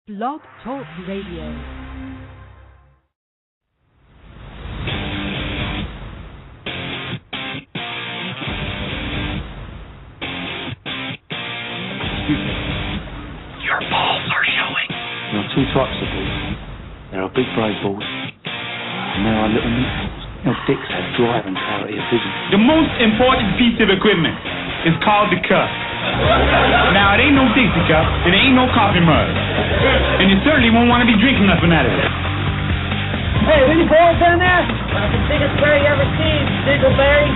Blog Talk Radio. Your balls are showing. There are two types of balls. There are big brave balls, and there are little meat balls. Dicks have drive and clarity of vision. The most important piece of equipment is called the cup. Now, it ain't no Dixie cup, and it ain't no coffee mug. And you certainly won't want to be drinking nothing out of it. Hey, any balls down there? That's the biggest berry you ever seen, Dingleberry.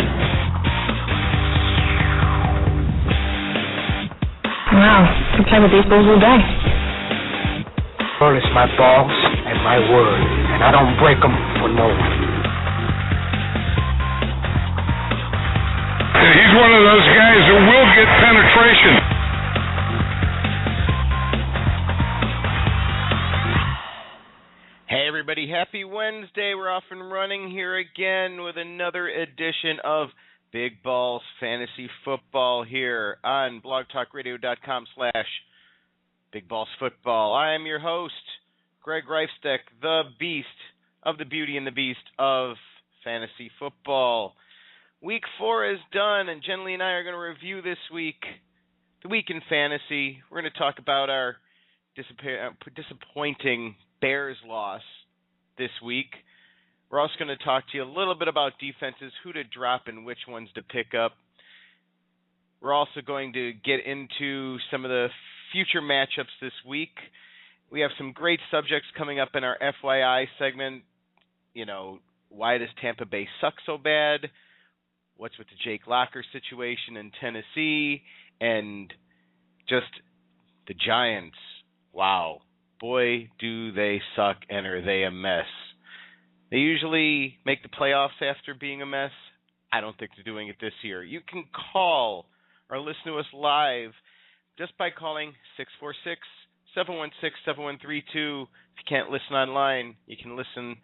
Wow, I play with these balls all day. Well, it's my balls and my word, and I don't break them for no one. He's one of those guys who will get penetration. Hey everybody, happy Wednesday. We're off and running here again with another edition of Big Balls Fantasy Football here on blogtalkradio.com/BigBallsFootball. I am your host, Greg Reifsteck, the beast of the beauty and the beast of fantasy football. Week 4 is done, and Jenilee and I are going to review this week, the week in fantasy. We're going to talk about our disappointing Bears loss this week. We're also going to talk to you a little bit about defenses, who to drop and which ones to pick up. We're also going to get into some of the future matchups this week. We have some great subjects coming up in our FYI segment. You know, why does Tampa Bay suck so bad? What's with the Jake Locker situation in Tennessee? And just the Giants. Wow. Boy, do they suck, and are they a mess. They usually make the playoffs after being a mess. I don't think they're doing it this year. You can call or listen to us live just by calling 646-716-7132. If you can't listen online, you can listen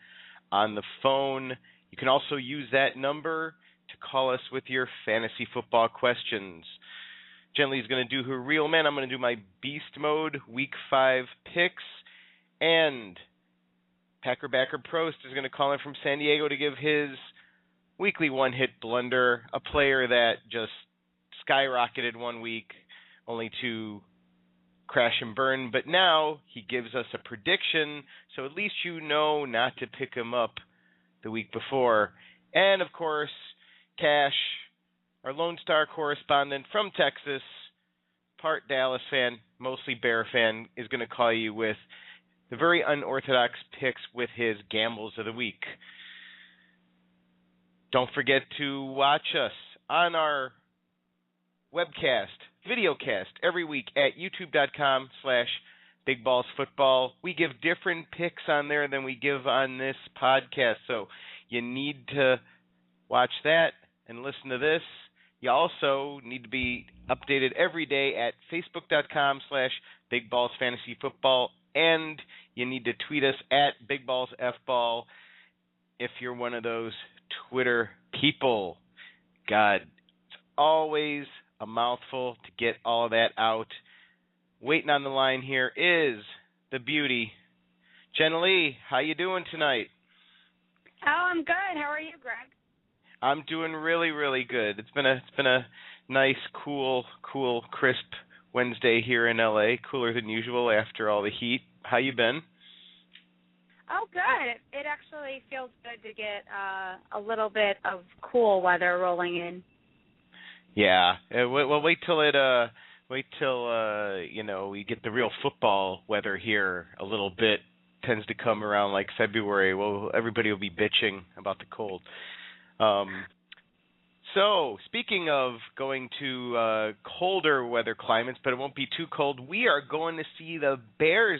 on the phone. You can also use that number to call us with your fantasy football questions. Jenilee's going to do her real man. I'm going to do my beast mode week 5 picks. And Packer backer PROST is going to call in from San Diego to give his weekly one-hit blunder, a player that just skyrocketed one week only to crash and burn. But now he gives us a prediction, so at least you know not to pick him up the week before. And, of course, Cash, our Lone Star correspondent from Texas, part Dallas fan, mostly Bear fan, is going to call you with the very unorthodox picks with his gambles of the week. Don't forget to watch us on our webcast, videocast, every week at youtube.com/BigBallsFootball. We give different picks on there than we give on this podcast, so you need to watch that and listen to this. You also need to be updated every day at facebook.com/BigBallsFantasyFootball, and you need to tweet us at BigBallsFBall if you're one of those Twitter people. God, it's always a mouthful to get all that out. Waiting on the line here is the beauty, Jenilee. How you doing tonight? Oh, I'm good. How are you, Greg? I'm doing really, really good. It's been a nice, cool, crisp Wednesday here in LA. Cooler than usual after all the heat. How you been? Oh, good. It actually feels good to get a little bit of cool weather rolling in. Yeah. Well, wait till we get the real football weather here a little bit. Tends to come around like February. Well, everybody will be bitching about the cold. So, speaking of going to colder weather climates, but it won't be too cold, we are going to see the Bears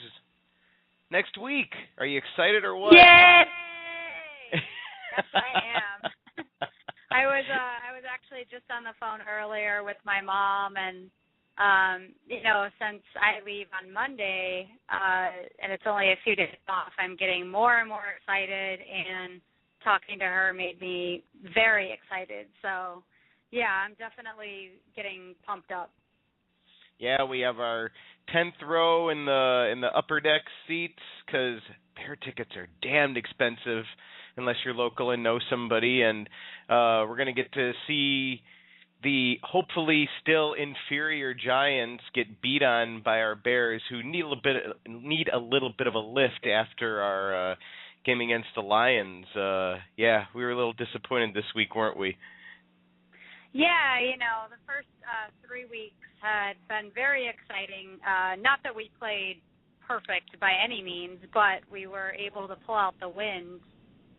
next week. Are you excited or what? Yay! Yes, I am. I was actually just on the phone earlier with my mom, and since I leave on Monday, and it's only a few days off, I'm getting more and more excited, and talking to her made me very excited. So, yeah, I'm definitely getting pumped up. Yeah, we have our 10th row in the upper deck seats, because Bear tickets are damned expensive unless you're local and know somebody. And we're going to get to see the hopefully still inferior Giants get beat on by our Bears, who need a little bit of a lift after our game against the Lions. Yeah, we were a little disappointed this week, weren't we? Yeah, the first 3 weeks had been very exciting. Not that we played perfect by any means, but we were able to pull out the wins.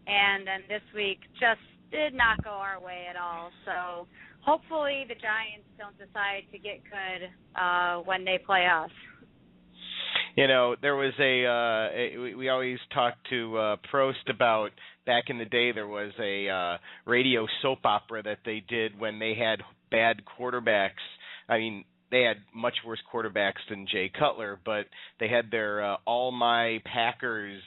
And then this week just did not go our way at all. So hopefully the Giants don't decide to get good when they play us. There was we always talk to Prost about back in the day. There was a radio soap opera that they did when they had bad quarterbacks. I mean, they had much worse quarterbacks than Jay Cutler, but they had their All My Packers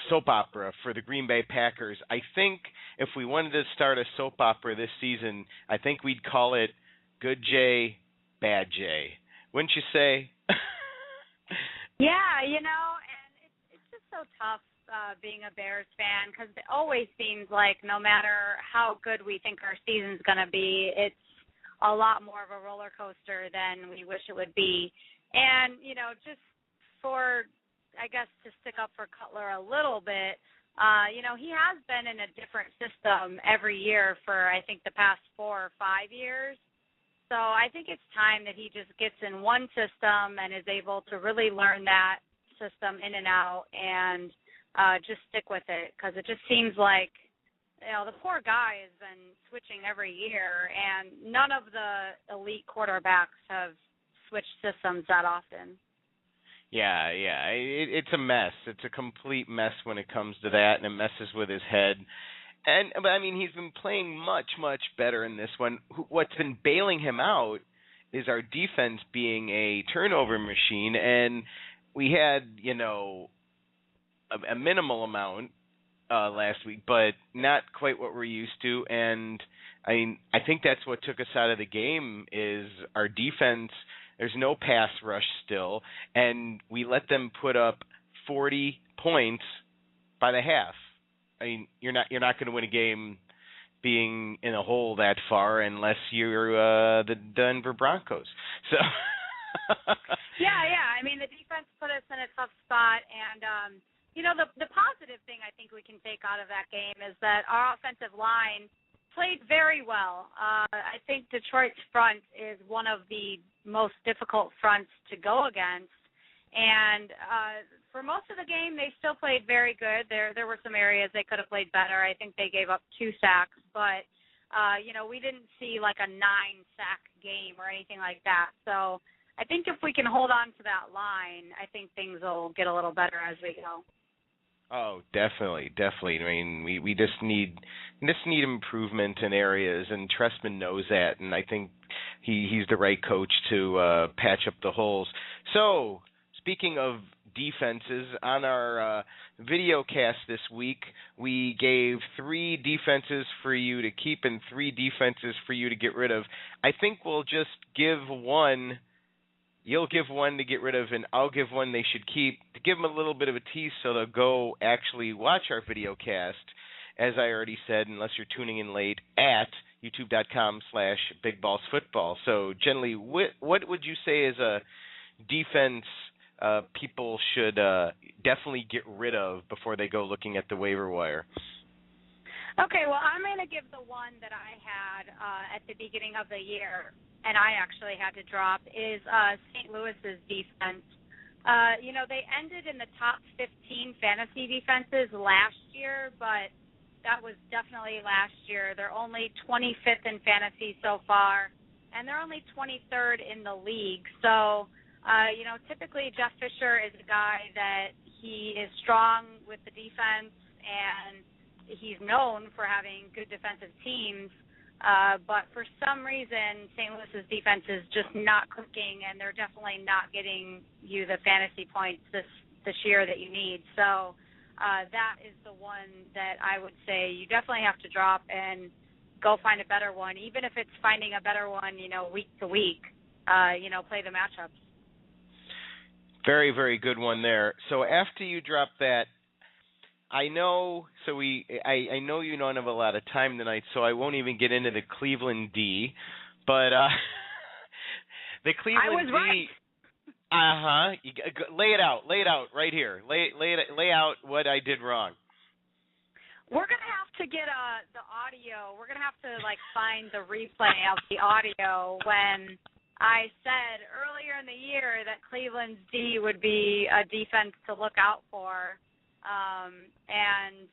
soap opera for the Green Bay Packers. I think if we wanted to start a soap opera this season, I think we'd call it Good Jay, Bad Jay. Wouldn't you say? Yeah, and it's just so tough being a Bears fan, because it always seems like no matter how good we think our season's going to be, it's a lot more of a roller coaster than we wish it would be. And, just for, I guess, to stick up for Cutler a little bit, he has been in a different system every year for, I think, the past 4 or 5 years. So I think it's time that he just gets in one system and is able to really learn that system in and out and just stick with it, because it just seems like, the poor guy has been switching every year, and none of the elite quarterbacks have switched systems that often. Yeah, it's a mess. It's a complete mess when it comes to that, and it messes with his head. But I mean, he's been playing much, much better in this one. What's been bailing him out is our defense being a turnover machine, and we had, a minimal amount last week, but not quite what we're used to. And I mean, I think that's what took us out of the game is our defense. There's no pass rush still, and we let them put up 40 points by the half. I mean, you're not going to win a game being in a hole that far unless you're the Denver Broncos. So yeah. I mean, the defense put us in a tough spot, and the positive thing I think we can take out of that game is that our offensive line played very well. I think Detroit's front is one of the most difficult fronts to go against. And for most of the game, they still played very good. There were some areas they could have played better. I think they gave up 2 sacks, but we didn't see like a 9-sack game or anything like that. So I think if we can hold on to that line, I think things will get a little better as we go. Oh, definitely. I mean, we just need improvement in areas, and Trestman knows that, and I think he's the right coach to patch up the holes. So, speaking of defenses, on our video cast this week, we gave 3 defenses for you to keep and 3 defenses for you to get rid of. I think we'll just give one. You'll give one to get rid of, and I'll give one they should keep, to give them a little bit of a tease so they'll go actually watch our video cast, as I already said, unless you're tuning in late, at youtube.com/BigBallsFootball. So, Jenilee, what would you say is a defense people should definitely get rid of before they go looking at the waiver wire? Okay, well, I'm going to give the one that I had at the beginning of the year, and I actually had to drop, is St. Louis's defense. They ended in the top 15 fantasy defenses last year, but that was definitely last year. They're only 25th in fantasy so far, and they're only 23rd in the league. So, typically Jeff Fisher is a guy that he is strong with the defense, and he's known for having good defensive teams. But for some reason, St. Louis's defense is just not clicking, and they're definitely not getting you the fantasy points this year that you need. So that is the one that I would say you definitely have to drop and go find a better one, even if it's finding a better one, week to week. play the matchups. Very, very good one there. So after you drop that, I know you don't have a lot of time tonight, so I won't even get into the Cleveland D, but the Cleveland I was D. right. Lay it out right here. Lay out what I did wrong. We're gonna have to get the audio. We're gonna have to find the replay of the audio when I said earlier in the year that Cleveland's D would be a defense to look out for, and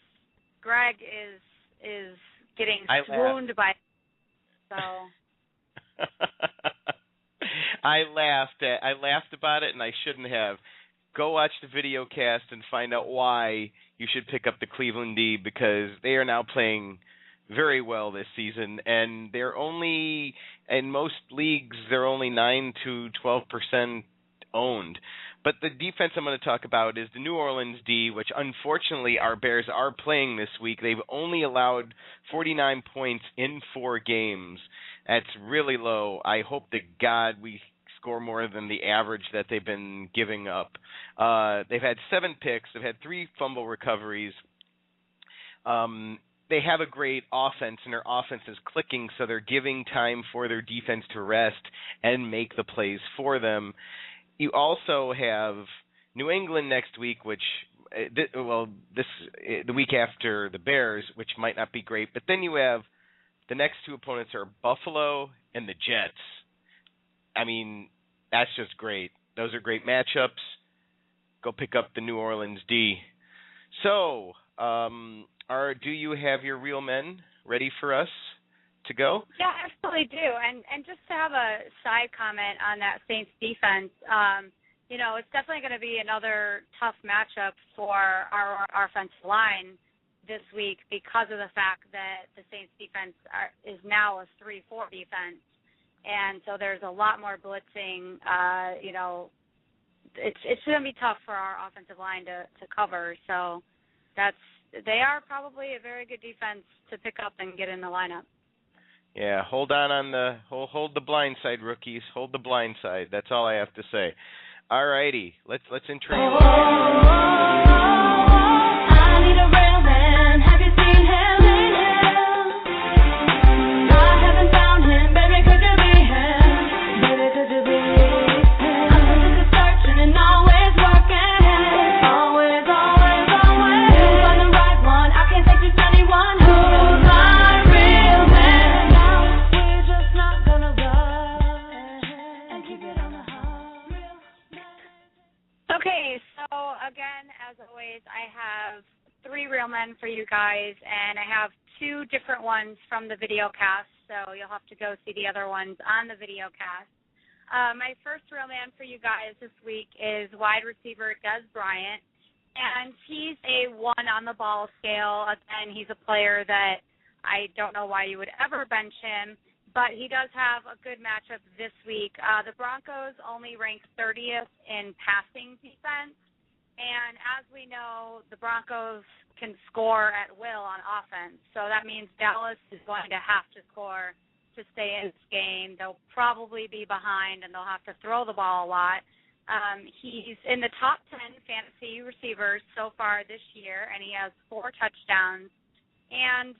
Greg is getting swooned by. So. I laughed about it, and I shouldn't have. Go watch the video cast and find out why you should pick up the Cleveland D, because they are now playing very well this season, and they're only, in most leagues, they're only 9 to 12% owned. But the defense I'm going to talk about is the New Orleans D, which unfortunately our Bears are playing this week. They've only allowed 49 points in 4 games. That's really low. I hope to God we score more than the average that they've been giving up. They've had 7 picks. They've had 3 fumble recoveries. They have a great offense, and their offense is clicking, so they're giving time for their defense to rest and make the plays for them. You also have New England next week, which the week after the Bears, which might not be great. But then you have the next 2 opponents are Buffalo and the Jets. I mean, that's just great. Those are great matchups. Go pick up the New Orleans D. So, do you have your real men ready for us to go? Yeah, I absolutely do. And just to have a side comment on that Saints defense, it's definitely going to be another tough matchup for our offensive line this week because of the fact that the Saints defense is now a 3-4 defense. And so there's a lot more blitzing. It's going to be tough for our offensive line to cover. So they are probably a very good defense to pick up and get in the lineup. Yeah, hold the blind side, rookies. Hold the blind side. That's all I have to say. All righty, let's intro you. I need a real man. Have you seen him? I haven't found him, baby. Could you be him? Baby, could you be him? I'm sick of searching and always working. Always. You find the right one. I can't take just anyone. Who's my real man? We're just not gonna rush and keep it on the high. Okay, so again, as always, I have 3 real men for you guys, and I have 2 different ones from the video cast, so you'll have to go see the other ones on the video cast. My first real man for you guys this week is wide receiver Des Bryant, and he's a 1 on the ball scale. Again, he's a player that I don't know why you would ever bench him, but he does have a good matchup this week. The Broncos only rank 30th in passing defense, and as we know, the Broncos can score at will on offense. So that means Dallas is going to have to score to stay in this game. They'll probably be behind, and they'll have to throw the ball a lot. He's in the top 10 fantasy receivers so far this year, and he has 4 touchdowns. And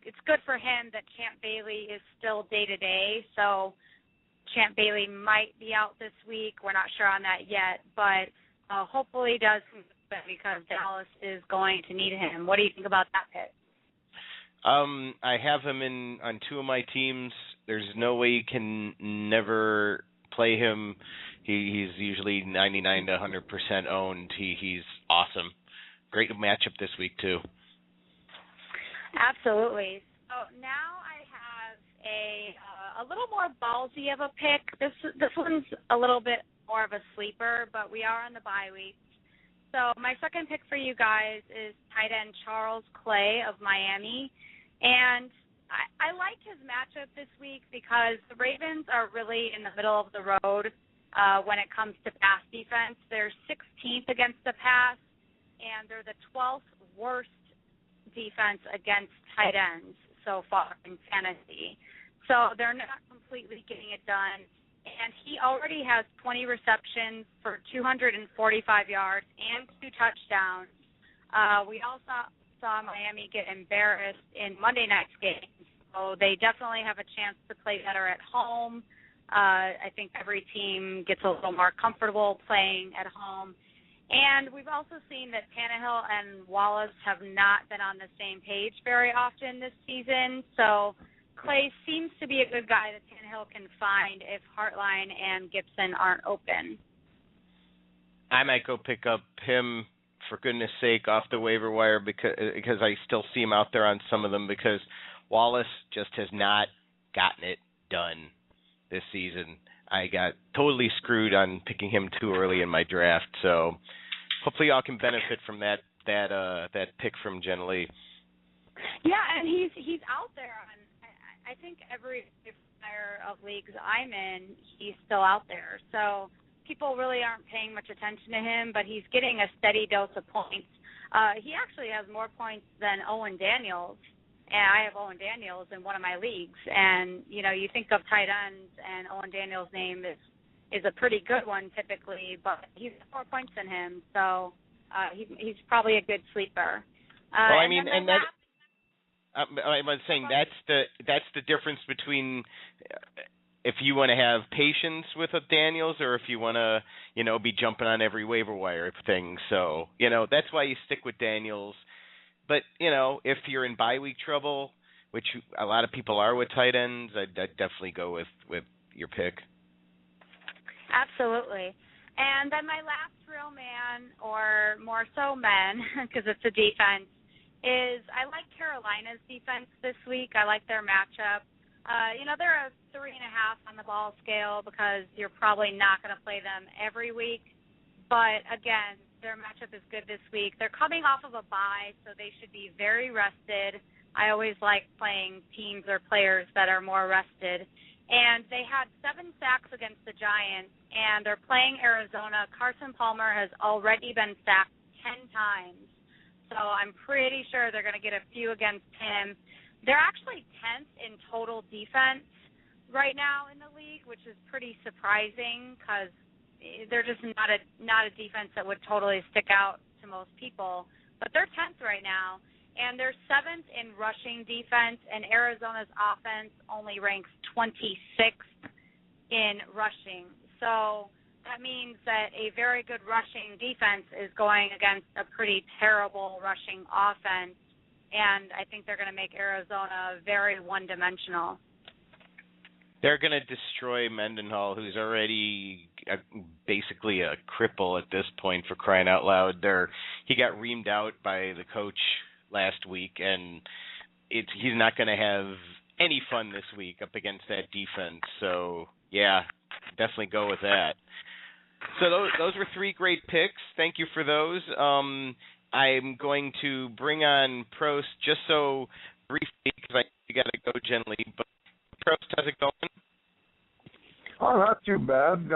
it's good for him that Champ Bailey is still day-to-day, so Champ Bailey might be out this week. We're not sure on that yet, but hopefully does, because Dallas is going to need him. What do you think about that pick? I have him on 2 of my teams. There's no way you can never play him. He's usually 99 to 100% owned. He's awesome. Great matchup this week, too. Absolutely. So now I have a little more ballsy of a pick. This one's a little bit more of a sleeper, but we are on the bye week. So my second pick for you guys is tight end Charles Clay of Miami. And I like his matchup this week because the Ravens are really in the middle of the road when it comes to pass defense. They're 16th against the pass, and they're the 12th worst defense against tight ends so far in fantasy. So they're not completely getting it done. and he already has 20 receptions for 245 yards and 2 touchdowns. We also saw Miami get embarrassed in Monday night's game, so they definitely have a chance to play better at home. I think every team gets a little more comfortable playing at home. And we've also seen that Tannehill and Wallace have not been on the same page very often this season, so Clay seems to be a good guy that Tannehill can find if Hartline and Gibson aren't open. I might go pick up him, for goodness sake, off the waiver wire because I still see him out there on some of them, because Wallace just has not gotten it done this season. I got totally screwed on picking him too early in my draft, so hopefully y'all can benefit from that pick from Jenilee. Yeah, and he's out there on, I think every player of leagues I'm in, he's still out there. So people really aren't paying much attention to him, but he's getting a steady dose of points. He actually has more points than Owen Daniels, and I have Owen Daniels in one of my leagues. And, you know, you think of tight ends, and Owen Daniels' name is a pretty good one typically, but he's 4 points than him, so he's probably a good sleeper. Well, I mean, and that. I was saying that's the difference between if you want to have patience with a Daniels or if you want to, you know, be jumping on every waiver wire thing. So, you know, that's why you stick with Daniels. But, you know, if you're in bye week trouble, which a lot of people are with tight ends, I'd definitely go with your pick. Absolutely. And then my last real man, or more so men, because it's a defense, is I like Carolina's defense this week. I like their matchup. You know, they're a 3.5 on the ball scale because you're probably not going to play them every week. But, again, their matchup is good this week. They're coming off of a bye, so they should be very rested. I always like playing teams or players that are more rested. And they had 7 sacks against the Giants, and they're playing Arizona. Carson Palmer has already been sacked 10 times. So I'm pretty sure they're going to get a few against him. They're actually 10th in total defense right now in the league, which is pretty surprising because they're just not a defense that would totally stick out to most people. But they're 10th right now, and they're 7th in rushing defense, and Arizona's offense only ranks 26th in rushing. So that means that a very good rushing defense is going against a pretty terrible rushing offense, and I think they're going to make Arizona very one-dimensional. They're going to destroy Mendenhall, who's already basically a cripple at this point, for crying out loud. He got reamed out by the coach last week, and he's not going to have any fun this week up against that defense. So, yeah, definitely go with that. So those were 3 great picks. Thank you for those. I'm going to bring on Prost just so briefly because you got to go, Jenilee. But Prost, how's it going? Oh, not too bad.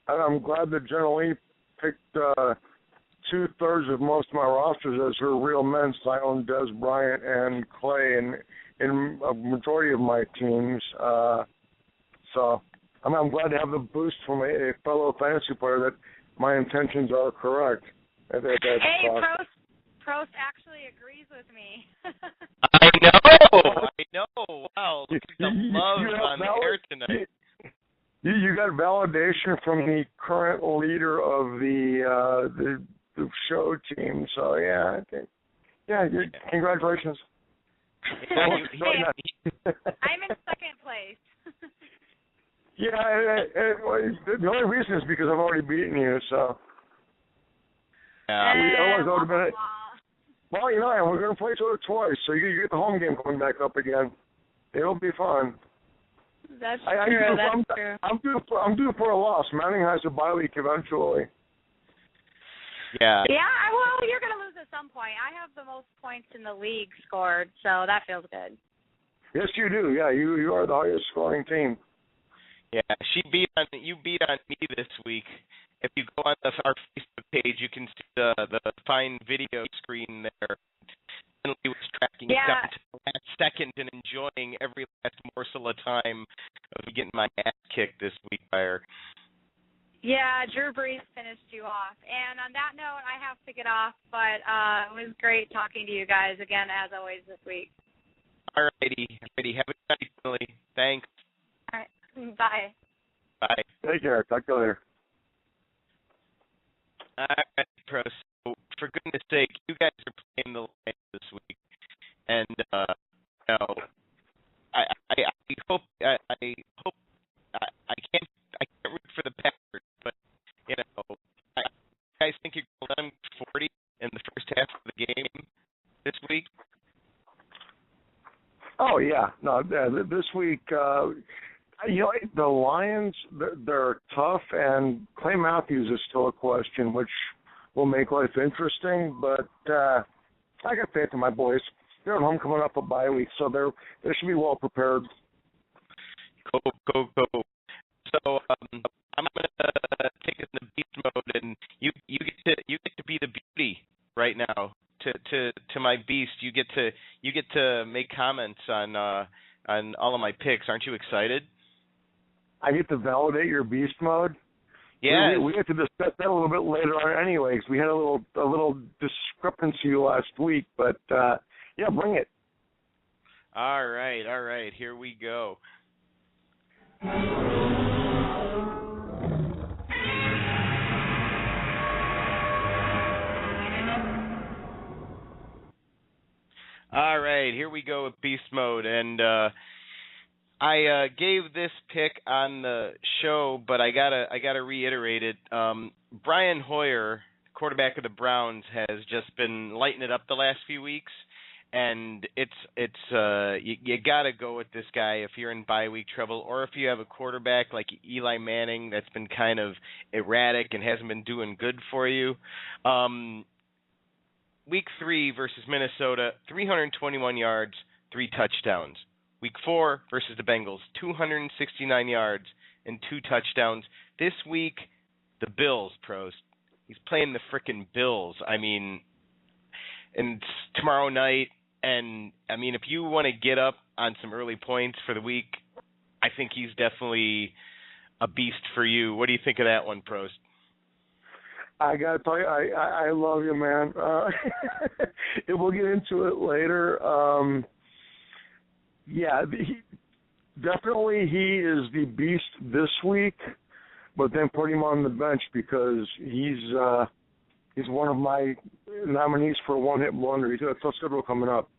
I'm glad that Jenilee picked 2/3 of most of my rosters as her real men, Silent, Des Bryant, and Clay, in a majority of my teams. So I'm glad to have the boost from a fellow fantasy player that my intentions are correct. Hey, Prost actually agrees with me. I know. Wow, look at the love on the air tonight. You got validation from the current leader of the show team. So yeah, congratulations. I'm in second place. The only reason is because I've already beaten you, so. Yeah. Otherwise, I would have been. Well, you know, we're going to play each other twice, so you get the home game coming back up again. It'll be fun. That's true. I'm due for a loss. Manning has a bye week eventually. Yeah. Yeah, well, you're going to lose at some point. I have the most points in the league scored, so that feels good. Yes, you do. Yeah, you are the highest scoring team. Yeah, you beat on me this week. If you go on our Facebook page, you can see the fine video screen there. He was tracking down to the last second and enjoying every last morsel of time of getting my ass kicked this week by her. Yeah, Drew Brees finished you off. And on that note, I have to get off, but it was great talking to you guys again, as always, this week. All righty. Have a good night, Jenilee. Thanks. All right. Bye. Bye. Take care. Talk to you later. All right, Pro. So, for goodness sake, you guys are playing the Lions this week. And, I hope I can't root for the Packers, but, you guys think you're going to let them 40 in the first half of the game this week? Oh, yeah. No, this week, the Lions, they're tough, and Clay Matthews is still a question, which will make life interesting, but I got faith in my boys. They're at home coming up a bye week, so they should be well prepared. Go. So I'm gonna take us into beast mode, and you get to be the beauty right now. To my beast, you get to make comments on all of my picks. Aren't you excited? I get to validate your beast mode. Yeah, we get to discuss that a little bit later on, anyway, because we had a little discrepancy last week. But yeah, bring it. All right. Here we go. All right, here we go with beast mode, and I gave this pick on the show, but I gotta reiterate it. Brian Hoyer, quarterback of the Browns, has just been lighting it up the last few weeks, and you gotta go with this guy if you're in bye week trouble, or if you have a quarterback like Eli Manning that's been kind of erratic and hasn't been doing good for you. Week 3 versus Minnesota, 321 yards, 3 touchdowns. Week 4 versus the Bengals, 269 yards and 2 touchdowns. This week, the Bills, Prost. He's playing the frickin' Bills. I mean, and it's tomorrow night. And, I mean, if you want to get up on some early points for the week, I think he's definitely a beast for you. What do you think of that one, Prost? I got to tell you, I love you, man. We'll get into it later. Yeah, definitely he is the beast this week, but then put him on the bench because he's one of my nominees for a one-hit wonder. He's got a tough schedule coming up.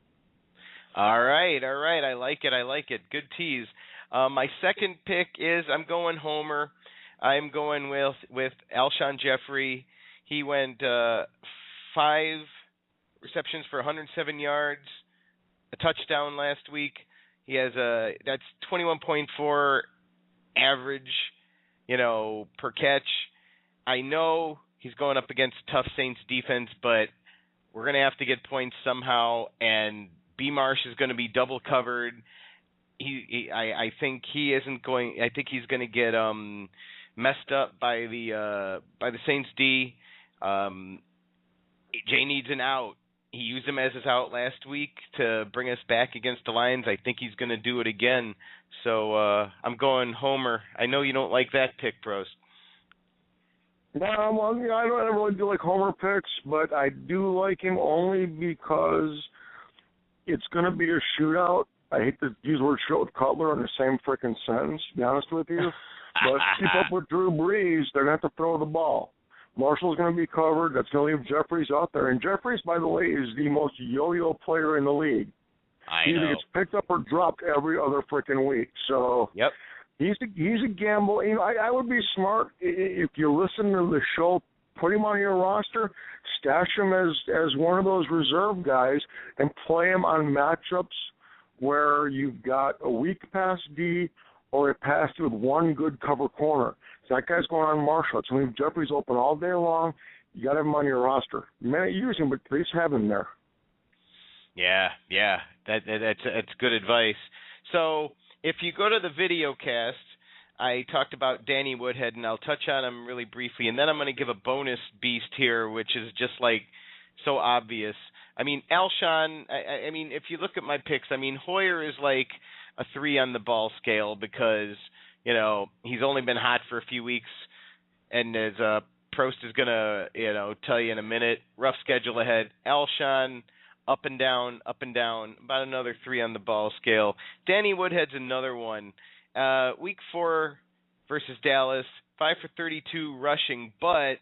All right. I like it. Good tease. My second pick is I'm going Homer. I'm going with Alshon Jeffrey. He went 5 receptions for 107 yards, a touchdown last week. He has that's 21.4 average, per catch. I know he's going up against a tough Saints defense, but we're going to have to get points somehow, and B. Marsh is going to be double covered. I think he's going to get messed up by the Saints D. Jay needs an out. He used him as his out last week to bring us back against the Lions. I think he's going to do it again. So I'm going Homer. I know you don't like that pick, Prost. No, I don't really do like Homer picks, but I do like him only because it's going to be a shootout. I hate to use the word shootout with Cutler in the same freaking sentence, to be honest with you. But keep up with Drew Brees, they're going to have to throw the ball. Marshall's going to be covered. That's going to leave Jeffries out there. And Jeffries, by the way, is the most yo-yo player in the league. He either gets picked up or dropped every other freaking week. So yep. He's a gamble. I would be smart if you listen to the show, put him on your roster, stash him as one of those reserve guys, and play him on matchups where you've got a weak pass D or a pass with one good cover corner. So that guy's going on Marshall. So leave Jeffries open all day long. You got to have him on your roster. You may not use him, but at least have him there. Yeah. That's good advice. So if you go to the video cast, I talked about Danny Woodhead, and I'll touch on him really briefly, and then I'm going to give a bonus beast here, which is just like so obvious. I mean, Alshon, I mean, if you look at my picks, I mean, Hoyer is like a 3 on the ball scale because, you know, he's only been hot for a few weeks, and as Prost is going to, you know, tell you in a minute, rough schedule ahead. Alshon, up and down, about another 3 on the ball scale. Danny Woodhead's another one. Week 4 versus Dallas, 5 for 32 rushing, but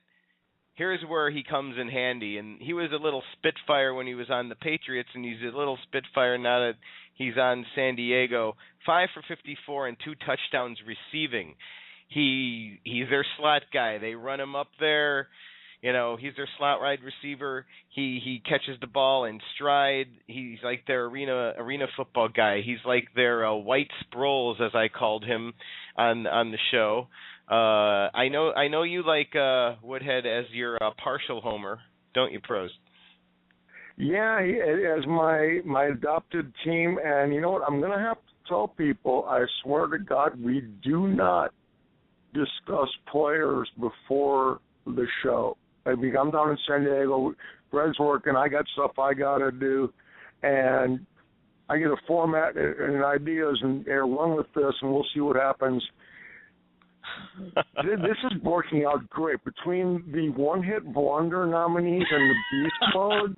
here's where he comes in handy. And he was a little spitfire when he was on the Patriots, and he's a little spitfire now that he's on San Diego. 5 for 54 and 2 touchdowns receiving. He's their slot guy. They run him up there. You know, he's their slot wide receiver. He catches the ball in stride. He's like their arena football guy. He's like their White Sproles, as I called him on the show. I know you like Woodhead as your partial homer, don't you, Prost? Yeah, as my adopted team, and you know what? I'm gonna have to tell people. I swear to God, we do not discuss players before the show. I mean, I'm down in San Diego. Brad's working. I got stuff I gotta do, and I get a format and ideas, and run with this, and we'll see what happens. This is working out great. Between the one-hit blunder nominees and the beast mode,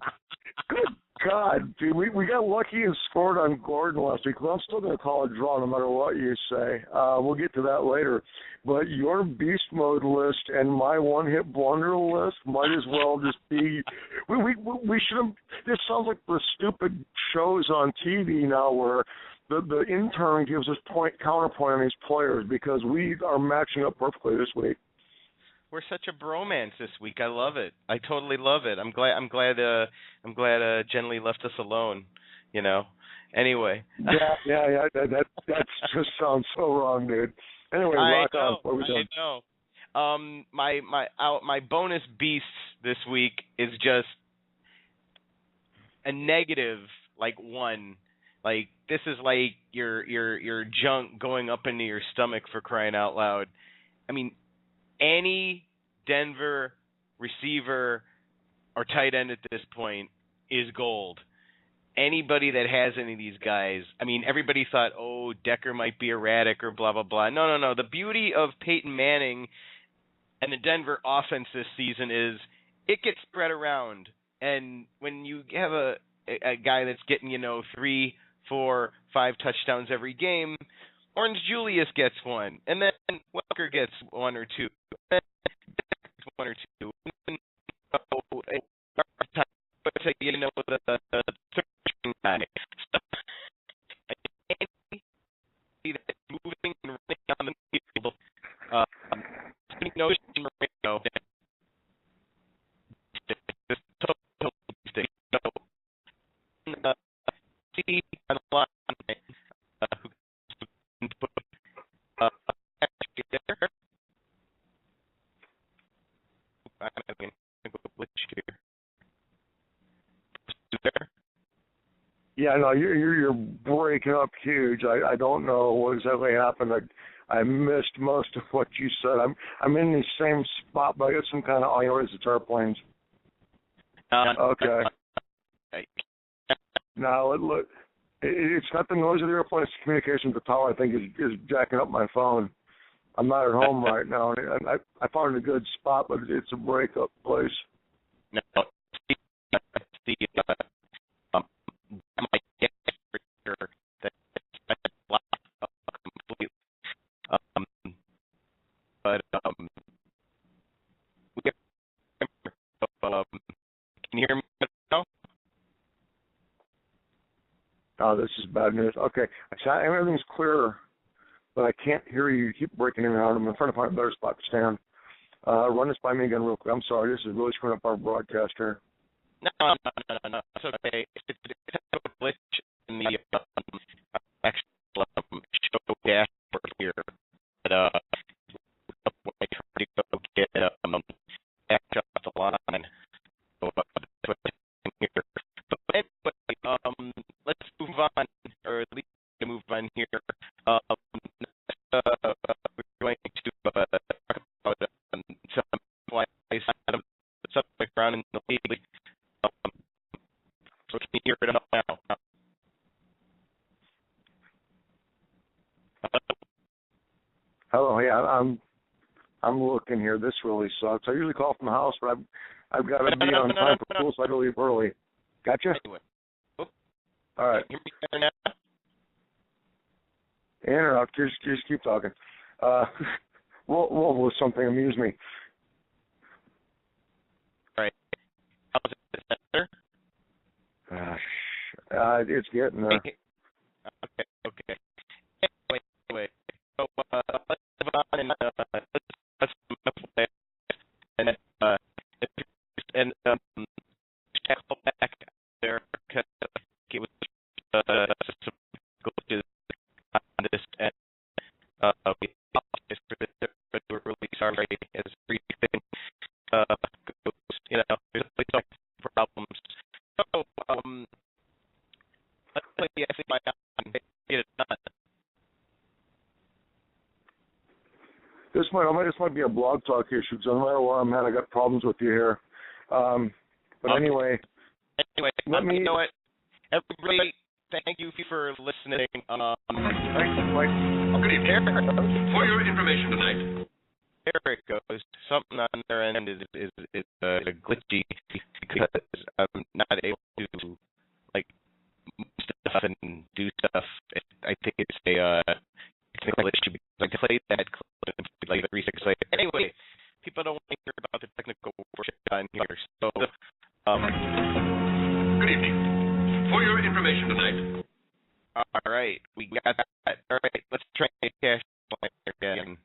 good God, dude, we got lucky and scored on Gordon last week. Well, I'm still going to call it a draw no matter what you say. We'll get to that later. But your beast mode list and my one-hit blunder list might as well just be. We should have. This sounds like the stupid shows on TV now where the intern gives us counterpoint on these players because we are matching up perfectly this week. We're such a bromance this week. I love it. I totally love it. I'm glad Jenilee left us alone. You know. Anyway. Yeah. That just sounds so wrong, dude. Anyway, rock on. What are we doing? I know. My bonus beasts this week is just a negative, like 1. Like, this is like your junk going up into your stomach, for crying out loud. I mean, any Denver receiver or tight end at this point is gold. Anybody that has any of these guys, I mean, everybody thought, oh, Decker might be erratic or blah, blah, blah. No. The beauty of Peyton Manning and the Denver offense this season is it gets spread around. And when you have a guy that's getting, 3, 4, 5 touchdowns every game, Orange Julius gets 1, and then Welker gets 1 or 2, and then 1 or 2. And then, the third guy. So, anybody that's moving and running on the field, notion Marino, this total mistake. So, see on the line, who can put actually there. I'm going to go with here. There. Yeah, no, you're breaking up huge. I don't know what exactly happened. I missed most of what you said. I'm in the same spot, but I got some kind of it's airplanes. Okay. Now look, it's not the noise of the airplane. It's the communication with the tower. I think is jacking up my phone. I'm not at home right now, and I found it a good spot, but it's a breakup place. No, my guess for sure that it's a lot completely. But can you hear me now? Oh, this is bad news. Okay, everything's clear, but I can't hear you. You keep breaking in and out. I'm trying to find a better spot to stand. Run this by me again real quick. I'm sorry. This is really screwing up our broadcast here. No. It's okay. It's a glitch in the actual show dashboard here. But when I try to go get back off the line, so that's what I'm here. But anyway, let's move on, or at least to move on here. We're going to talk about some subject around in the league. So can you hear it now? Hello, yeah, I'm looking here. This really sucks. I usually call from the house, but I've got to be on time for school, so I got to leave early. Gotcha? Anyway. All right. Can you hear me now? In or out, just keep talking. What was something amuse me? All right. How's it better? It's getting there. Okay. Anyway. So let's move on and let's tackle back there because it was some glitches on this, and we apologize for this, but we're really sorry as everything goes. There's some problems. So let's play the SAI and get it done. This might be a blog talk issue, because no matter where I'm at, I got problems with you here. But anyway, you know what? Everybody, thank you for listening. Good evening. For your information tonight. There it goes. Something on their end is glitchy because I'm not able to move stuff and do stuff. I think it's a technical issue because I played that clip like 3 seconds later. Anyway, people don't want to hear about the technical work on here. So, good evening. For your information tonight. All right, we got that. All right, let's try cash again.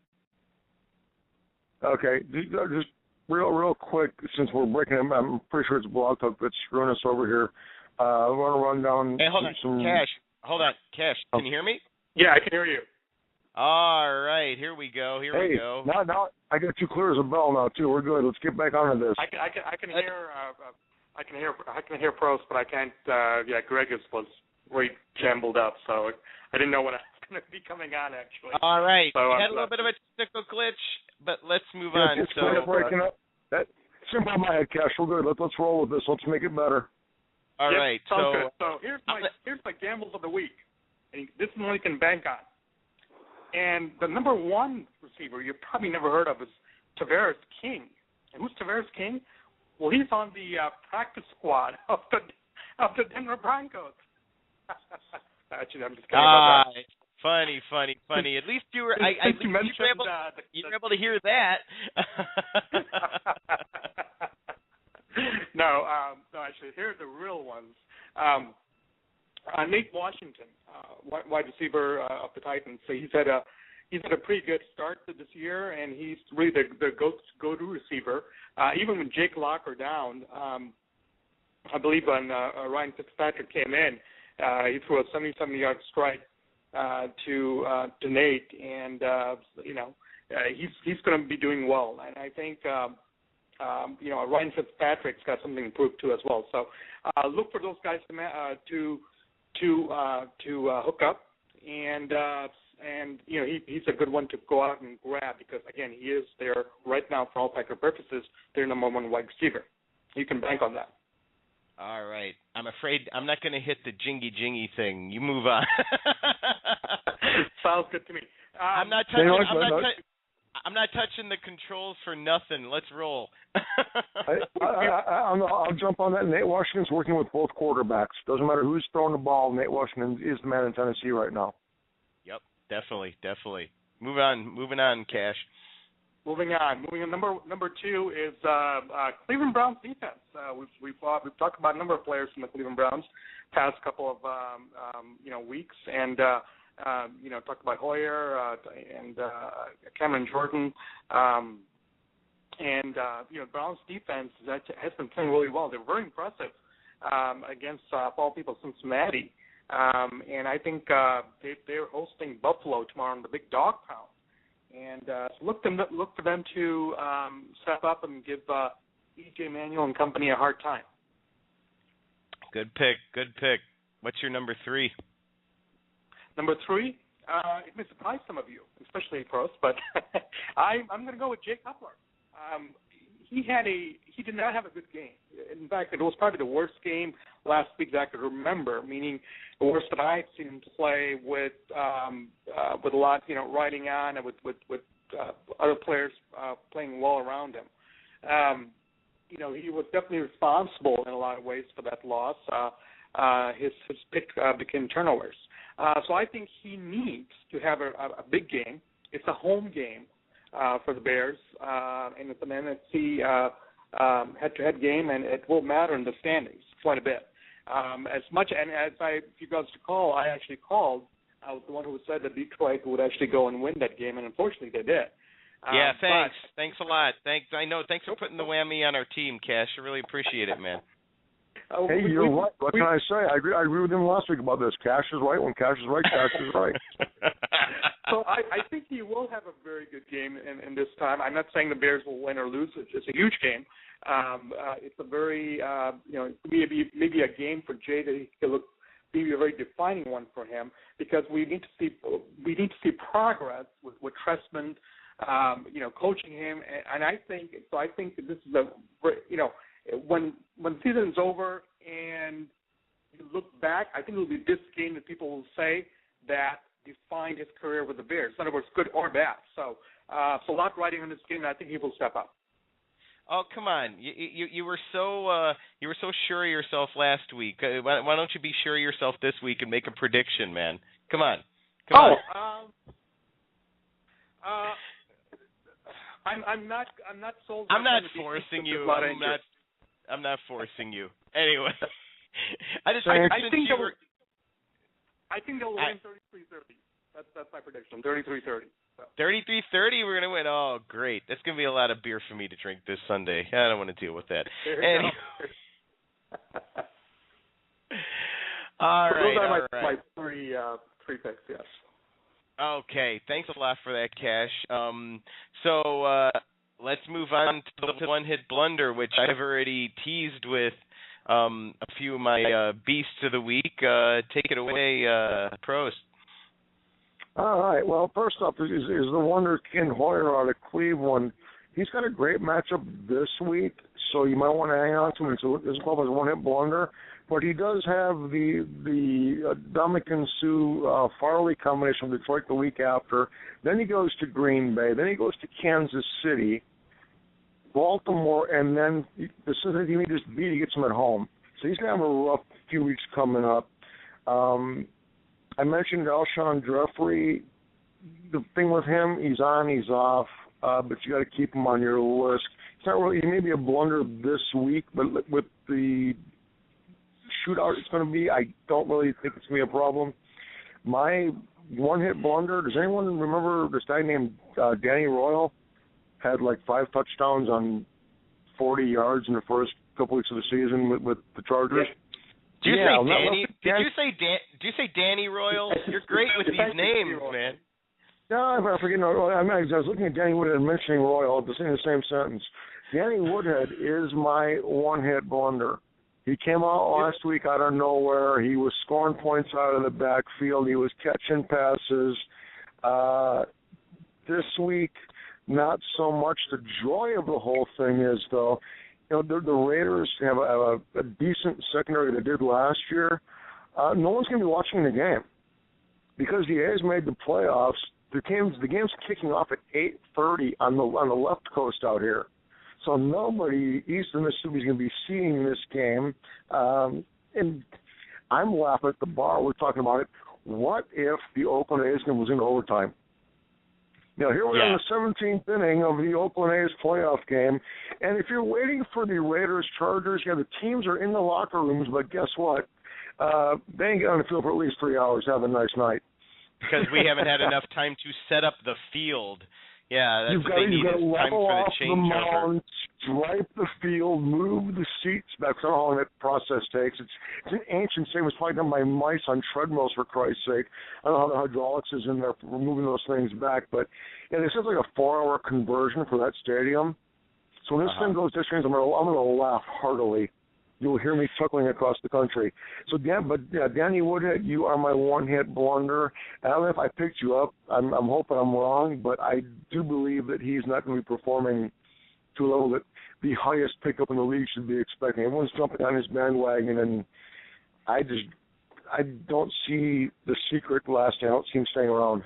Okay, just real quick, since we're breaking them, I'm pretty sure it's blog talk that's screwing us over here. I want to run down some... Cash. Hold on, Cash. Can you hear me? Yeah, I can hear you. All right, here we go. We go. Now I got you clear as a bell now too. We're good. Let's get back onto this. I can hear Prost, but I can't. Greg was way jumbled up, so I didn't know when I was going to be coming on actually. All right, so we had a little bit of a technical glitch, but let's move on. It's breaking up. That's simple in my head, Cash. We're good. Let's roll with this. Let's make it better. All right. So good. So here's my gambles of the week, and this is one you can bank on. And the number one receiver you probably never heard of is Tavares King. And who's Tavares King? Well, he's on the practice squad of the Denver Broncos. Actually, I'm just kidding about that. Funny. At least you were. You were able to hear that. No, actually, here are the real ones. Nate Washington, wide receiver of the Titans. So he's had a pretty good start to this year, and he's really the go-to receiver. Even when Jake Locker down, I believe when Ryan Fitzpatrick came in, he threw a 70-yard strike to Nate, and he's going to be doing well. And I think Ryan Fitzpatrick's got something to prove too as well. So look for those guys to hook up, and he's a good one to go out and grab because again he is there right now for all Packer purposes. Their number one wide receiver. You can bank on that. All right. I'm afraid I'm not going to hit the jingy thing. You move on. Sounds good to me. I'm not touching the controls for nothing. Let's roll. I'll jump on that. Nate Washington's working with both quarterbacks. Doesn't matter who's throwing the ball. Nate Washington is the man in Tennessee right now. Yep, definitely. Moving on, Cash. Moving on. Number two is Cleveland Browns defense. We've talked about a number of players from the Cleveland Browns past couple of weeks, and talked about Hoyer and Cameron Jordan, Browns defense has been playing really well. They're very impressive against of all people Cincinnati, and I think they're hosting Buffalo tomorrow in the Big Dog Pound. And look for them to step up and give E.J. Manuel and company a hard time. Good pick. What's your number three? Number three, it may surprise some of you, especially Prost, but I'm going to go with Jake Cutler. he did not have a good game. In fact, it was probably the worst game last week that I could remember, meaning the worst that I've seen him play with a lot, riding on and with other players playing well around him. He was definitely responsible in a lot of ways for that loss. His pick became turnovers. So I think he needs to have a big game. It's a home game for the Bears, and it's an NFC head-to-head game, and it will matter in the standings quite a bit. If you guys recall, I actually called. I was the one who said that Detroit would actually go and win that game, and unfortunately they did. Yeah, thanks. Thanks a lot. Thanks for putting the whammy on our team, Cash. I really appreciate it, man. Hey, you're right. What can I say? I agree with him last week about this. Cash is right. When Cash is right, Cash is right. So I think he will have a very good game in this time. I'm not saying the Bears will win or lose. It's a huge game. It's a very, maybe a game for Jay that he could look be a very defining one for him, because we need to see progress with Trestman, coaching him, and I think that this is when the season's over and you look back, I think it will be this game that people will say that defined his career with the Bears. In other words, good or bad. So a lot riding on this game, and I think he will step up. Oh, come on! You were so sure of yourself last week. Why don't you be sure of yourself this week and make a prediction, man? Come on. I'm not sold. I'm not forcing you. I'm not forcing you. Anyway, I think they'll win 33-30. That's my prediction. 33-30. So. 33-30, we're going to win. Oh, great. That's going to be a lot of beer for me to drink this Sunday. I don't want to deal with that. Anyway. All right. Those are my three picks, yes. Okay. Thanks a lot for that, Cash. So let's move on to the one-hit blunder, which I've already teased with a few of my beasts of the week. Take it away, Prost. All right. Well, first up is the wonder Ken Hoyer out of Cleveland. He's got a great matchup this week, so you might want to hang on to him. So this is called a one-hit blunder. But he does have the Dominican Sue Farley combination with Detroit the week after. Then he goes to Green Bay. Then he goes to Kansas City, Baltimore, and then the Cincinnati team he just beat, he gets them at home. So he's going to have a rough few weeks coming up. I mentioned Alshon Jeffrey. The thing with him, he's on, he's off, but you got to keep him on your list. It's not really, he may be a blunder this week, but with the shootout it's going to be, I don't really think it's going to be a problem. My one-hit blunder, does anyone remember this guy named Danny Royal? Had like 5 touchdowns on 40 yards in the first couple weeks of the season with the Chargers. Yeah. Did you say Danny Royal? You're great with these names, man. No, I forget. No, I was looking at Danny Woodhead and mentioning Royal, but saying the same sentence. Danny Woodhead is my one-hit blunder. He came out last week out of nowhere. He was scoring points out of the backfield. He was catching passes. This week, not so much. The joy of the whole thing is, though, the Raiders have a decent secondary they did last year. No one's going to be watching the game because the A's made the playoffs. The game's kicking off at 8:30 on the left coast out here, so nobody east of Mississippi is going to be seeing this game. And I'm laughing at the bar. We're talking about it. What if the Oakland A's game was in overtime? Now, here we are in the 17th inning of the Oakland A's playoff game, and if you're waiting for the Raiders-Chargers, the teams are in the locker rooms, but guess what? They ain't get on the field for at least 3 hours. Have a nice night. Because we haven't had enough time to set up the field. Yeah, that's what they need is time for the changeover. Stripe the field, move the seats back. I don't know how long that process takes. It's an ancient thing. It was probably done by mice on treadmills, for Christ's sake. I don't know how the hydraulics is in there for moving those things back. But this is like a 4-hour conversion for that stadium. So when this thing goes this range, I'm going to laugh heartily. You'll hear me chuckling across the country. So, Danny Woodhead, you are my one-hit blunder. I don't know if I picked you up. I'm hoping I'm wrong, but I do believe that he's not going to be performing to a level that the highest pickup in the league should be expecting. Everyone's jumping on his bandwagon, and I don't see the secret lasting. I don't see him staying around.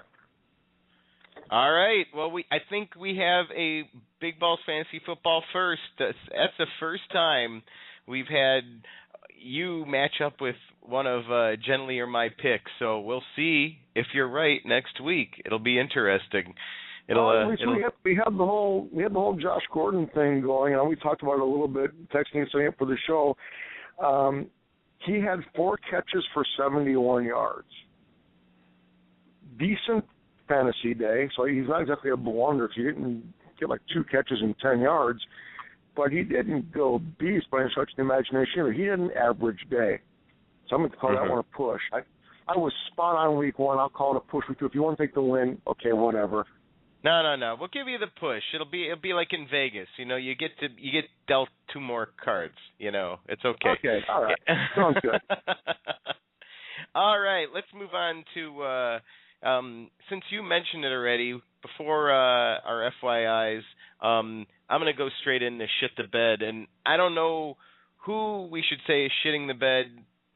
All right. Well, I think we have a Big Balls Fantasy Football first. That's the first time we've had you match up with one of Jenilee or my picks. So we'll see if you're right next week. It'll be interesting. We had the whole Josh Gordon thing going, and we talked about it a little bit, texting and setting up for the show. He had 4 catches for 71 yards. Decent fantasy day, so he's not exactly a blunder. He didn't get like 2 catches and 10 yards, but he didn't go beast by any stretch of the imagination either. He had an average day. So I'm going to call that one a push. I was spot on week 1. I'll call it a push week 2. If you want to take the win, okay, whatever. No. We'll give you the push. It'll be like in Vegas. You get dealt 2 more cards. It's okay. Okay, all right. Sounds good. All right, let's move on to since you mentioned it already before our FYIs, I'm going to go straight into shit the bed, and I don't know who we should say is shitting the bed,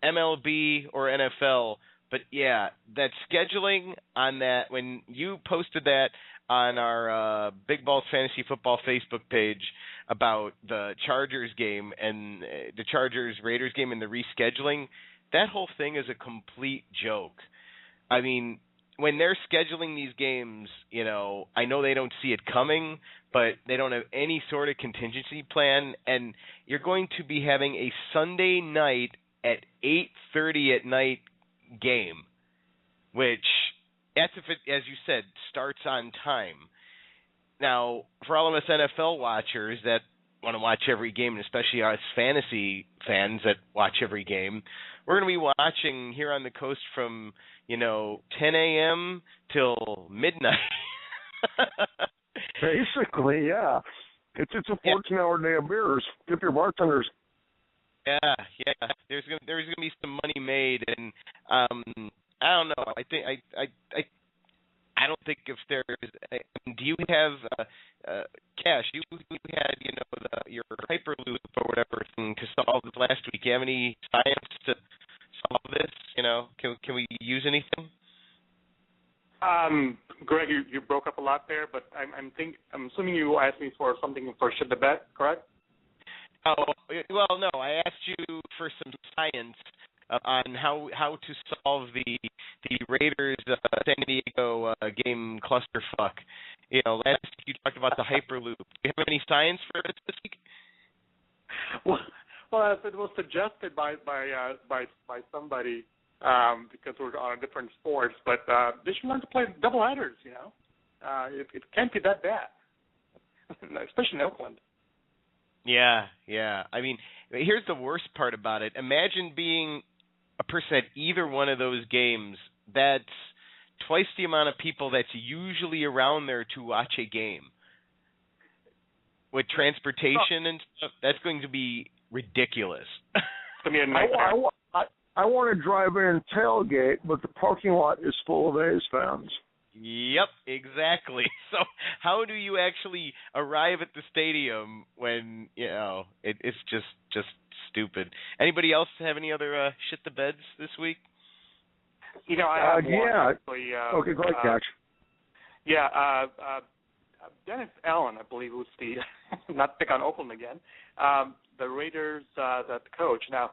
MLB or NFL, but yeah, that scheduling on that, when you posted that on our Big Balls Fantasy Football Facebook page about the Chargers game and the Chargers-Raiders game and the rescheduling, that whole thing is a complete joke. I mean, when they're scheduling these games, I know they don't see it coming, but they don't have any sort of contingency plan, and you're going to be having a Sunday night at 8:30 at night game, which, that's if it, as you said, starts on time. Now, for all of us NFL watchers that want to watch every game, and especially us fantasy fans that watch every game, we're going to be watching here on the coast from 10 a.m. till midnight. Basically, yeah. It's a 14-hour day of beers. Tip your bartenders. Yeah. There's gonna be some money made, and I don't know. I don't think if there's. Do you have Cash? You had your Hyperloop or whatever thing to solve this last week. Do you have any science to solve this? Can we use anything? Greg, you broke up a lot there, but I'm assuming you asked me for something for shit the bed, correct? Oh, well, no. I asked you for some science on how to solve the Raiders San Diego game clusterfuck. Last week you talked about the Hyperloop. Do you have any science for it this week? Well, as it was suggested by somebody, because we're on different sports, but they should learn to play double headers. It can't be that bad, especially in Oakland. Yeah. I mean, here's the worst part about it. Imagine being a person at either one of those games. That's twice the amount of people that's usually around there to watch a game. With transportation and stuff, that's going to be ridiculous. I mean, I want to drive in and tailgate, but the parking lot is full of A's fans. Yep, exactly. So how do you actually arrive at the stadium when, it's just stupid. Anybody else have any other shit the beds this week? I have one, actually. Okay, go ahead, Catch. Dennis Allen, I believe, was the, not to pick on Oakland again, the Raiders, the coach. Now,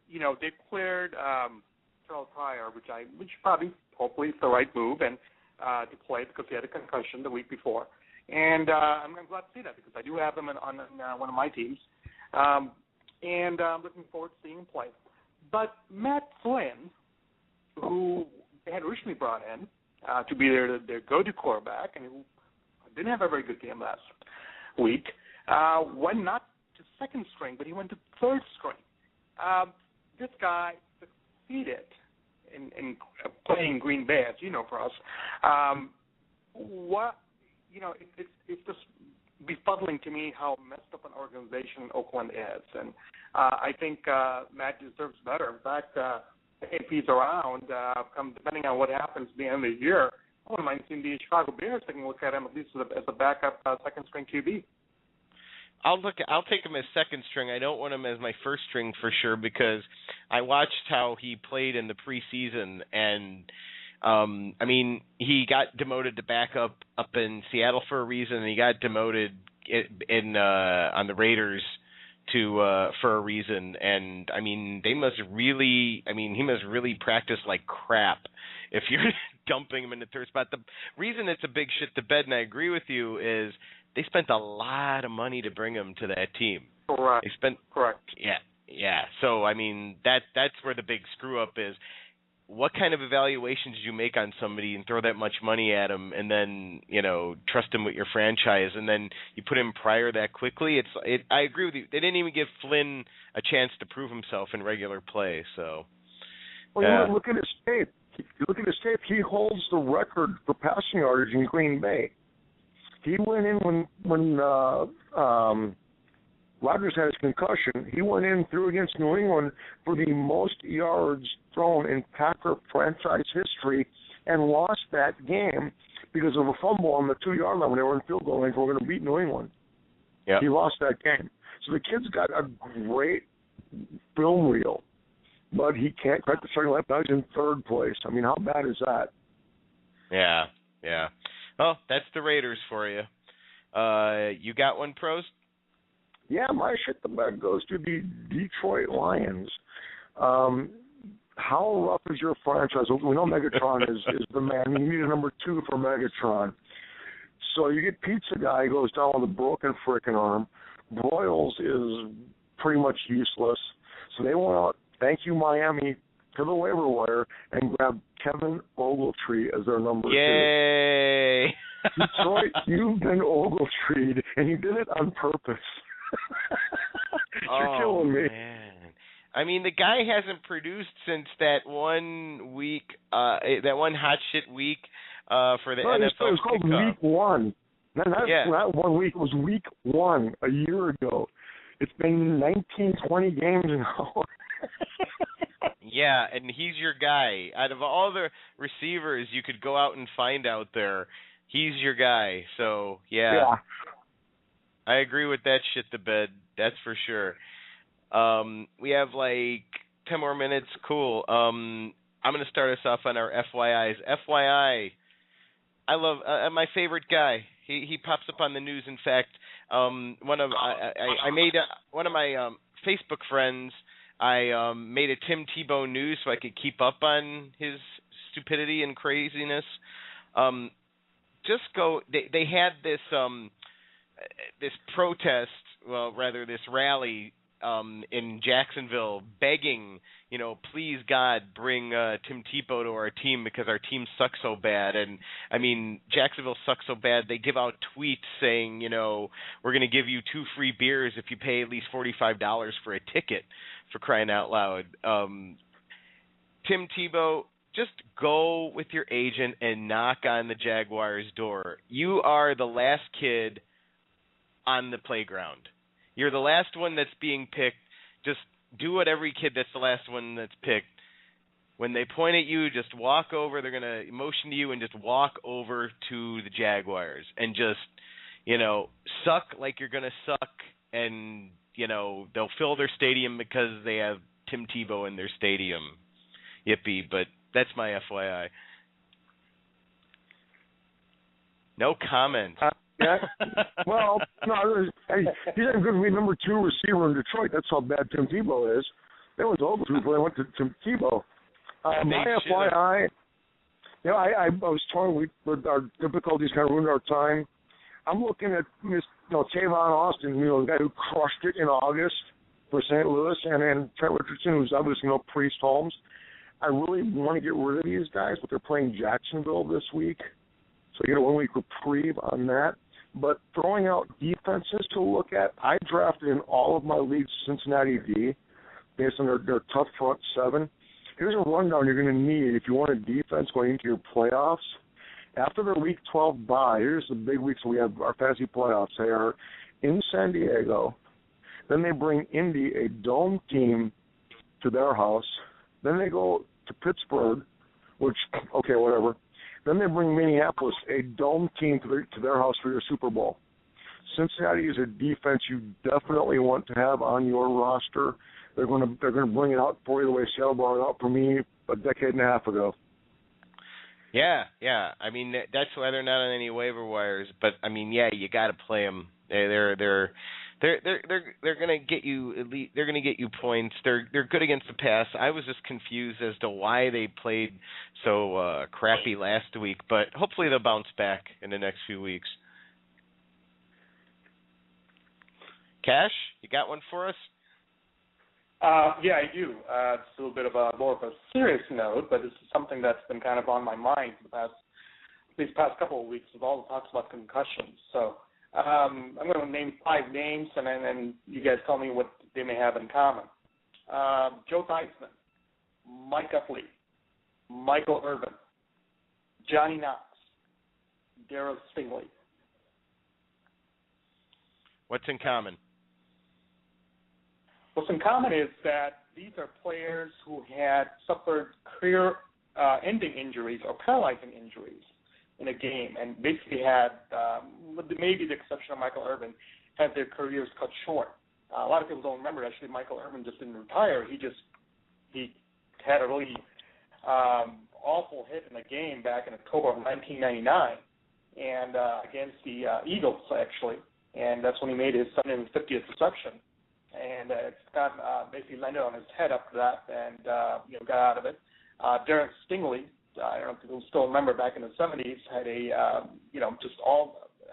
they cleared Charles Pryor, which probably, hopefully, is the right move, and to play because he had a concussion the week before. And I'm glad to see that because I do have him on one of my teams. And I'm looking forward to seeing him play. But Matt Flynn, who they had originally brought in to be their go-to quarterback, and who didn't have a very good game last week, went not to second string, but he went to third string. This guy succeeded in playing Green Bay, as you know, for us. It's just befuddling to me how messed up an organization Oakland is, and I think Matt deserves better. In fact, if he's around, depending on what happens at the end of the year, I wouldn't mind seeing the Chicago Bears taking a look at him at least as a backup second-string QB. I'll take him as second string. I don't want him as my first string for sure because I watched how he played in the preseason, and I mean, he got demoted to backup up in Seattle for a reason, and he got demoted on the Raiders for a reason. And I mean, he must really practice like crap if you're dumping him in the third spot. The reason it's a big shit to bed, and I agree with you, is they spent a lot of money to bring him to that team. Correct. Correct. Yeah. So I mean, that's where the big screw up is. What kind of evaluation did you make on somebody and throw that much money at him, and then trust him with your franchise, and then you put him prior that quickly? I agree with you. They didn't even give Flynn a chance to prove himself in regular play. So. Well, look at his tape. He holds the record for passing yardage in Green Bay. He went in when Rodgers had his concussion. He went in, threw against New England for the most yards thrown in Packer franchise history, and lost that game because of a fumble on the 2-yard line when they were in field goal range. We're going to beat New England. Yep. He lost that game. So the kid's got a great film reel, but he can't crack the starting lineup. Now he's in third place. I mean, how bad is that? Yeah. Well, that's the Raiders for you. You got one, Prost? Yeah, my shit the bed goes to the Detroit Lions. How rough is your franchise? We know Megatron is the man. You need a number 2 for Megatron. So you get Pizza Guy, goes down with a broken frickin' arm. Broyles is pretty much useless. So they went out, thank you Miami, to the waiver wire and grabbed Kevin Ogletree as their number 2. Yay! Detroit, you've been Ogletreed, and you did it on purpose. You're killing me. Man. I mean, the guy hasn't produced since that one week, that one hot shit week for the NFL. It was called Week 1. Not 1 week. It was Week 1 a year ago. It's been 19, 20 games now. Yeah, and he's your guy. Out of all the receivers you could go out and find out there, he's your guy. So, yeah. I agree with that shit to bed. That's for sure. We have like 10 more minutes. Cool. I'm going to start us off on our FYIs. FYI, I love my favorite guy. He pops up on the news. In fact, I made one of my Facebook friends. I made a Tim Tebow news so I could keep up on his stupidity and craziness. Just go. They had this protest. Well, rather this rally in Jacksonville, begging, please God, bring Tim Tebow to our team because our team sucks so bad. And I mean, Jacksonville sucks so bad. They give out tweets saying, we're going to give you 2 free beers if you pay at least $45 for a ticket. For crying out loud. Tim Tebow, just go with your agent and knock on the Jaguars' door. You are the last kid on the playground. You're the last one that's being picked. Just do what every kid that's the last one that's picked. When they point at you, just walk over. They're going to motion to you and just walk over to the Jaguars and just, suck like you're going to suck, and they'll fill their stadium because they have Tim Tebow in their stadium. Yippee, but that's my FYI. No comment. Yeah. Well, no, he's a good number 2 receiver in Detroit. That's how bad Tim Tebow is. They went to Ogletree before they went to Tim Tebow. My FYI, I was torn with our difficulties kind of ruined our time. I'm looking at Tavon Austin, the guy who crushed it in August for St. Louis, and then Trent Richardson, who's obviously Priest Holmes. I really want to get rid of these guys, but they're playing Jacksonville this week, so you get a 1-week reprieve on that. But throwing out defenses to look at, I drafted in all of my leagues Cincinnati D based on their tough front 7. Here's a rundown you're going to need if you want a defense going into your playoffs. After their Week 12 bye, here's the big weeks we have our fantasy playoffs. They are in San Diego. Then they bring Indy, a dome team, to their house. Then they go to Pittsburgh, which, okay, whatever. Then they bring Minneapolis, a dome team, to their house for your Super Bowl. Cincinnati is a defense you definitely want to have on your roster. They're going to bring it out for you the way Seattle brought it out for me a decade and a half ago. Yeah. I mean, that's why they're not on any waiver wires. But I mean, yeah, you got to play them. They're going to get you elite. They're going to get you points. They're good against the pass. I was just confused as to why they played so crappy last week. But hopefully they'll bounce back in the next few weeks. Cash, you got one for us? Yeah, I do. It's a little bit of more of a serious note, but this is something that's been kind of on my mind these past couple of weeks with all the talks about concussions. So I'm going to name 5 names, and then you guys tell me what they may have in common. Joe Theismann, Mike Utley, Michael Irvin, Johnny Knox, Darryl Stingley. What's in common? What's in common is that these are players who had suffered career-ending injuries or paralyzing injuries in a game, and basically had, with maybe the exception of Michael Irvin, had their careers cut short. A lot of people don't remember, actually, Michael Irvin just didn't retire. He had a really awful hit in a game back in October of 1999 and against the Eagles, actually, and that's when he made his 150th reception. And it's got basically landed on his head after that, and got out of it. Darren Stingley, I don't know if people still remember, back in the 70s, had a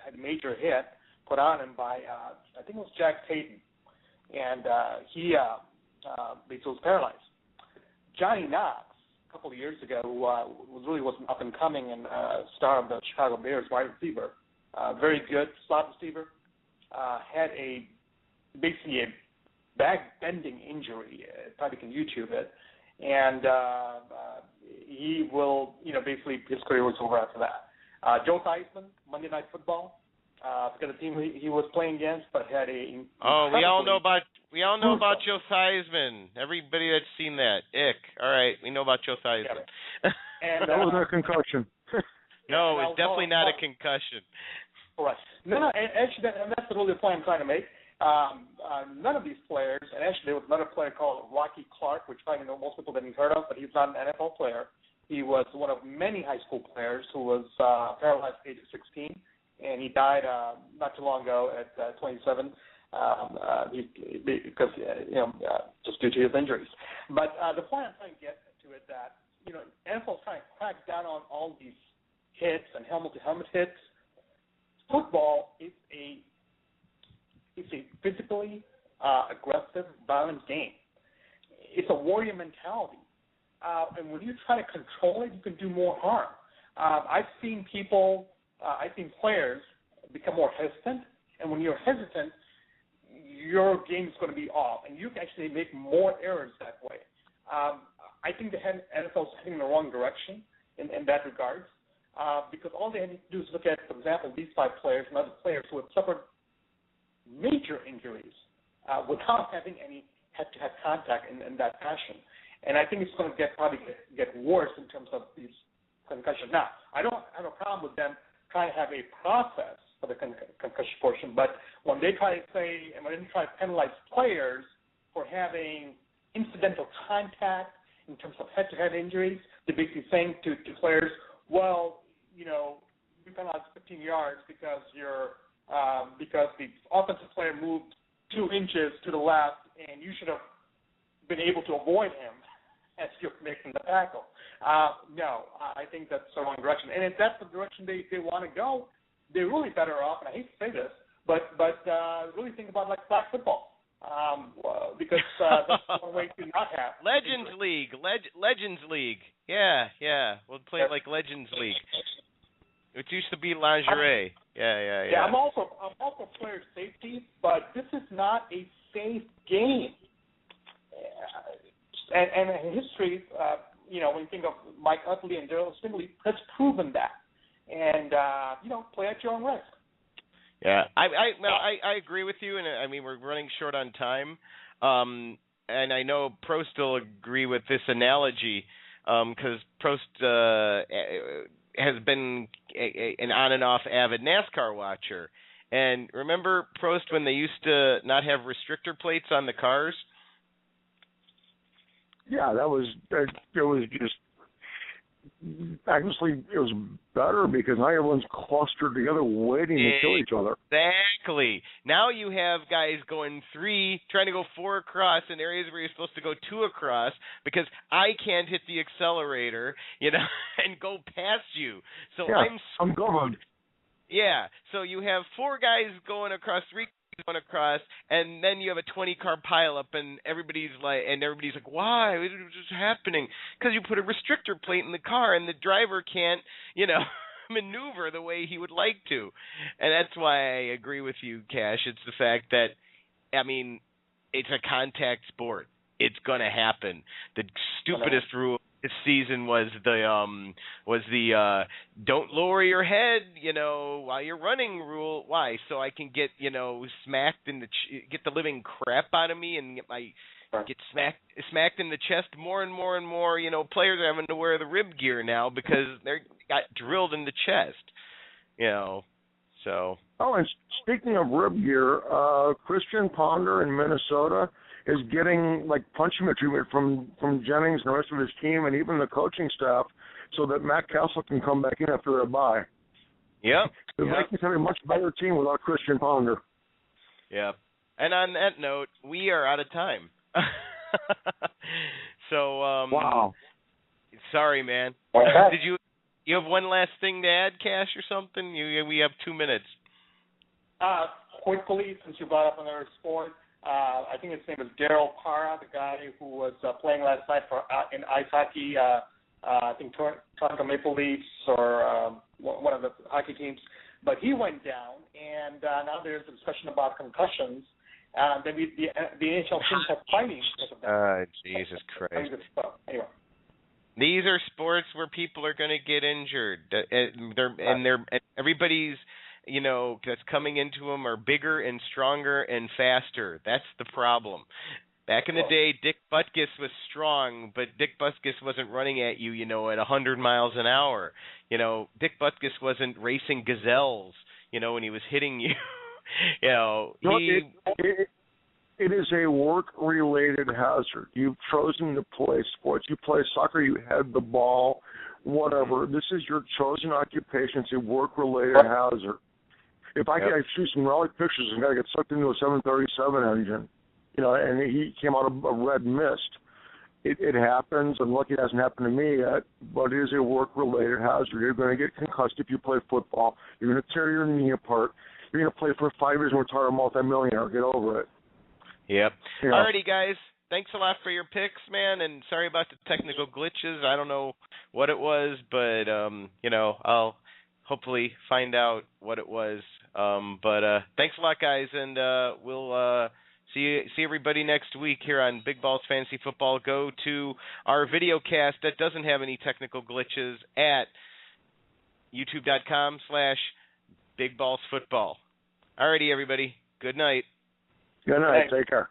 had a major hit put on him by I think it was Jack Payton, and he basically was paralyzed. Johnny Knox, a couple of years ago, was an up and coming and star of the Chicago Bears, wide receiver, very good slot receiver, had basically a back-bending injury. Probably can YouTube it. And he will, basically his career was over after that. Joe Theismann, Monday Night Football. Forget the team he was playing against, but had a. Oh, we all know about Joe Theismann. Everybody that's seen that, All right, we know about Joe Theismann. Yeah. And that was a concussion. No, it's definitely not a concussion. Correct. No, actually, that's the really point I'm trying to make. None of these players, and actually there was another player called Rocky Clark, which probably most people didn't heard of, but he's not an NFL player. He was one of many high school players who was paralyzed at the age of 16, and he died not too long ago at 27 because just due to his injuries. But the point I'm trying to get to is that NFL is trying to crack down on all these hits and helmet-to-helmet hits. Football is a physically aggressive, violent game. It's a warrior mentality. And when you try to control it, you can do more harm. I've seen players become more hesitant, and when you're hesitant, your game is going to be off, and you can actually make more errors that way. I think the NFL is heading in the wrong direction in that regard, because all they need to do is look at, for example, these 5 players and other players who have suffered major injuries without having any head-to-head contact in that fashion. And I think it's going to probably get worse in terms of these concussions. Now, I don't have a problem with them trying to have a process for the concussion portion, but when they try to penalize players for having incidental contact in terms of head-to-head injuries, they're basically saying to players, well, we penalized 15 yards because the offensive player moved 2 inches to the left, and you should have been able to avoid him as you're making the tackle. No, I think that's the wrong direction. And if that's the direction they want to go, they're really better off, and I hate to say this, but really think about like flag football, because that's one way to not have. Legends League. Yeah. We'll play it like Legends League. It used to be lingerie. Yeah. I'm also player safety, but this is not a safe game. And history, when you think of Mike Utley and Darryl Stingley, has proven that. And play at your own risk. Yeah, I agree with you, and I mean we're running short on time, and I know Prost will agree with this analogy, because Prost has been an on and off avid NASCAR watcher, And remember, Prost, when they used to not have restrictor plates on the cars? Yeah, it was just, actually, it was better because now everyone's clustered together waiting to kill each other. Exactly. Now you have guys going 3, trying to go 4 across in areas where you're supposed to go 2 across because I can't hit the accelerator, and go past you. So yeah, I'm going. Yeah, so you have 4 guys going across, 3 going across, and then you have a 20-car pileup, and everybody's like, why? What is happening? Because you put a restrictor plate in the car, and the driver can't, maneuver the way he would like to. And that's why I agree with you, Cash. It's the fact that, it's a contact sport. It's going to happen. The stupidest rule this season was the don't lower your head, while you're running rule. Why? So I can get, smacked in get the living crap out of me and get smacked in the chest more and more and more. Players are having to wear the rib gear now because they got drilled in the chest. So. Oh, and speaking of rib gear, Christian Ponder in Minnesota is getting punching treatment from Jennings and the rest of his team and even the coaching staff so that Matt Castle can come back in after a bye. Yep. The Vikings have a much better team without Christian Ponder. Yep. And on that note, we are out of time. So wow. Sorry, man. Did you have one last thing to add, Cash, or something? We have 2 minutes. Quickly, since you brought up another sport, I think his name is Daryl Parra, the guy who was playing last night in ice hockey. I think Toronto Maple Leafs or one of the hockey teams. But he went down, and now there's a discussion about concussions. The NHL teams have fighting because of that. Jesus Christ. Anyway. These are sports where people are going to get injured. And everybody's, that's coming into them are bigger and stronger and faster. That's the problem. Back in the day, Dick Butkus was strong, but Dick Butkus wasn't running at you, at 100 miles an hour. Dick Butkus wasn't racing gazelles, when he was hitting you. It is a work-related hazard. You've chosen to play sports. You play soccer, you head the ball, whatever. This is your chosen occupation. It's a work-related hazard. If I shoot some rally pictures and guy gets sucked into a 737 engine, and he came out of a red mist, it happens. I'm lucky it hasn't happened to me yet, but it is a work-related hazard. You're going to get concussed if you play football. You're going to tear your knee apart. You're going to play for 5 years and retire a multimillionaire. Get over it. Yep. Alrighty, guys. Thanks a lot for your picks, man, and sorry about the technical glitches. I don't know what it was, but, I'll hopefully find out what it was. But thanks a lot, guys, and we'll see everybody next week here on Big Balls Fantasy Football. Go to our video cast that doesn't have any technical glitches at youtube.com/BigBallsFootball. Alrighty, everybody. Good night. Good night. Take care.